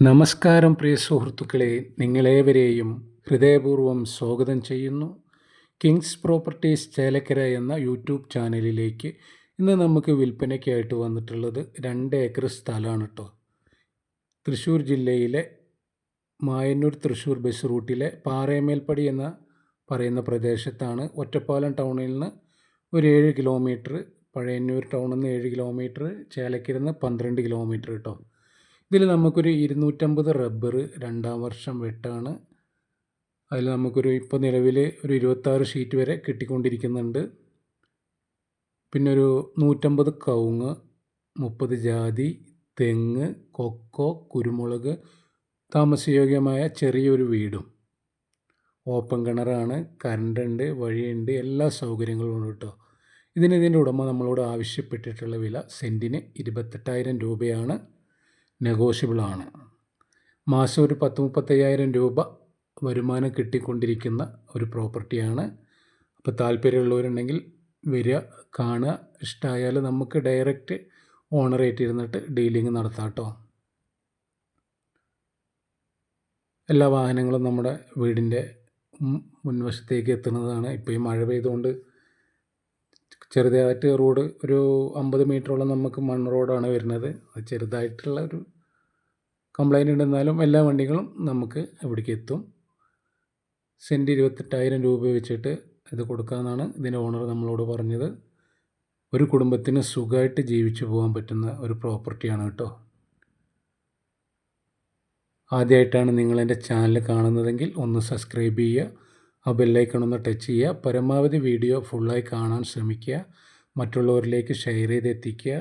നമസ്കാരം പ്രിയ സുഹൃത്തുക്കളെ, നിങ്ങളേവരെയും ഹൃദയപൂർവ്വം സ്വാഗതം ചെയ്യുന്നു. കിങ്സ് പ്രോപ്പർട്ടീസ് ചേലക്കര എന്ന യൂട്യൂബ് ചാനലിലേക്ക്. ഇന്ന് നമുക്ക് വിൽപ്പനയ്ക്കായിട്ട് വന്നിട്ടുള്ളത് 2 ഏക്കർ സ്ഥലമാണ് കേട്ടോ. തൃശ്ശൂർ ജില്ലയിലെ മായന്നൂർ തൃശ്ശൂർ ബസ് റൂട്ടിലെ പാറേമേൽപ്പടി എന്ന പറയുന്ന പ്രദേശത്താണ്. ഒറ്റപ്പാലം ടൗണിൽ നിന്ന് ഒരു 7 കിലോമീറ്റർ, പഴയന്നൂർ ടൗണിൽ നിന്ന് 7 കിലോമീറ്റർ, ചേലക്കരയിൽ നിന്ന് 12 കിലോമീറ്റർ കേട്ടോ. ഇതിൽ നമുക്കൊരു 250 റബ്ബർ 2ാം വർഷം വെട്ടാണ്. അതിൽ നമുക്കൊരു ഇപ്പോൾ നിലവിൽ ഒരു 26 ഷീറ്റ് വരെ കിട്ടിക്കൊണ്ടിരിക്കുന്നുണ്ട്. പിന്നെ ഒരു 150 കവുങ്ങ്, 30 ജാതി, തെങ്ങ്, കൊക്കോ, കുരുമുളക്, താമസയോഗ്യമായ ചെറിയൊരു വീടും, ഓപ്പൺ കിണറാണ്, കറണ്ടുണ്ട്, വഴിയുണ്ട്, എല്ലാ സൗകര്യങ്ങളും ഉണ്ട് കേട്ടോ. ഇതിൻ്റെ ഉടമ നമ്മളോട് ആവശ്യപ്പെട്ടിട്ടുള്ള വില സെൻറ്റിന് 28,000 രൂപയാണ്. നെഗോഷ്യബിളാണ്. മാസം ഒരു 10-35,000 രൂപ വരുമാനം കിട്ടിക്കൊണ്ടിരിക്കുന്ന ഒരു പ്രോപ്പർട്ടിയാണ്. അപ്പോൾ താല്പര്യമുള്ളവരുണ്ടെങ്കിൽ വരിക, കാണുക. ഇഷ്ടമായാൽ നമുക്ക് ഡയറക്റ്റ് ഓണറായിട്ട് ഇരുന്നിട്ട് ഡീലിംഗ് നടത്താം കേട്ടോ. എല്ലാ വാഹനങ്ങളും നമ്മുടെ വീടിൻ്റെ മുൻവശത്തേക്ക് എത്തുന്നതാണ്. ഇപ്പോൾ ഈ മഴ പെയ്തുകൊണ്ട് ചെറുതായിട്ട് റോഡ് ഒരു 50 മീറ്ററോളം നമുക്ക് മണ്ണ് റോഡാണ് വരുന്നത്. അത് ചെറുതായിട്ടുള്ള ഒരു കംപ്ലൈൻറ്റ് ഉണ്ടെന്നാലും എല്ലാ വണ്ടികളും നമുക്ക് ഇവിടേക്ക് എത്തും. സെൻറ്റ് 28,000 രൂപ വെച്ചിട്ട് ഇത് കൊടുക്കാമെന്നാണ് ഇതിൻ്റെ ഓണർ നമ്മളോട് പറഞ്ഞത്. ഒരു കുടുംബത്തിന് സുഖമായിട്ട് ജീവിച്ചു പോകാൻ പറ്റുന്ന ഒരു പ്രോപ്പർട്ടിയാണ് കേട്ടോ. ആദ്യമായിട്ടാണ് നിങ്ങളെൻ്റെ ചാനൽ കാണുന്നതെങ്കിൽ ഒന്ന് സബ്സ്ക്രൈബ് ചെയ്യുക, ആ ബെല്ലൈക്കൺ ഒന്ന് ടച്ച് ചെയ്യുക. പരമാവധി വീഡിയോ ഫുള്ളായി കാണാൻ ശ്രമിക്കുക, മറ്റുള്ളവരിലേക്ക് ഷെയർ ചെയ്ത് എത്തിക്കുക.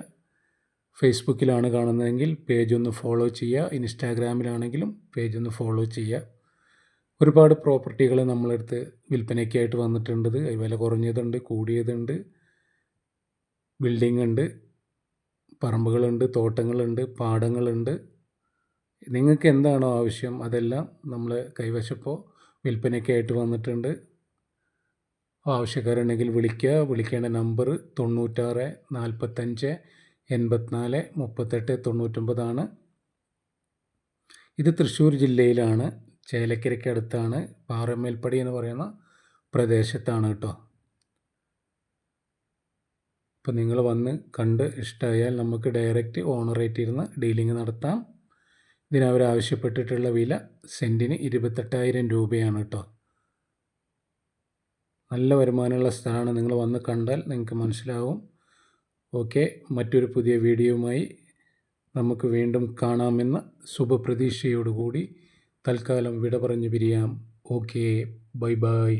ഫേസ്ബുക്കിലാണ് കാണുന്നതെങ്കിൽ പേജ് ഒന്ന് ഫോളോ ചെയ്യുക, ഇൻസ്റ്റാഗ്രാമിലാണെങ്കിലും പേജ് ഒന്ന് ഫോളോ ചെയ്യുക. ഒരുപാട് പ്രോപ്പർട്ടികൾ നമ്മളടുത്ത് വിൽപ്പനയ്ക്കായിട്ട് വന്നിട്ടുണ്ട്. വില കുറഞ്ഞതുണ്ട്, കൂടിയതുണ്ട്, ബിൽഡിംഗ് ഉണ്ട്, പറമ്പുകളുണ്ട്, തോട്ടങ്ങളുണ്ട്, പാടങ്ങളുണ്ട്. നിങ്ങൾക്ക് എന്താണോ ആവശ്യം അതെല്ലാം നമ്മൾ കൈവശപ്പോൾ വിൽപ്പനയ്ക്കായിട്ട് വന്നിട്ടുണ്ട്. ആവശ്യക്കാരുണ്ടെങ്കിൽ വിളിക്കുക. വിളിക്കേണ്ട നമ്പർ 96 45 84 38 99 ഇത് തൃശ്ശൂർ ജില്ലയിലാണ്, ചേലക്കരയ്ക്ക് അടുത്താണ്, പാറമേൽപ്പടി എന്ന് പറയുന്ന പ്രദേശത്താണ് കേട്ടോ. അപ്പോൾ നിങ്ങൾ വന്ന് കണ്ട് ഇഷ്ടമായാൽ നമുക്ക് ഡയറക്റ്റ് ഓണറായിട്ട് ഇരുന്ന് ഡീലിംഗ് നടത്താം. ഇതിനവരാവശ്യപ്പെട്ടിട്ടുള്ള വില സെൻറ്റിന് 28,000 രൂപയാണ് കേട്ടോ. നല്ല വരുമാനമുള്ള സ്ഥലമാണ്. നിങ്ങൾ വന്ന് കണ്ടാൽ നിങ്ങൾക്ക് മനസ്സിലാവും. ഓക്കെ, മറ്റൊരു പുതിയ വീഡിയോയുമായി നമുക്ക് വീണ്ടും കാണാമെന്ന ശുഭപ്രതീക്ഷയോടുകൂടി തൽക്കാലം വിട പറഞ്ഞു പിരിയാം. Okay, bye bye.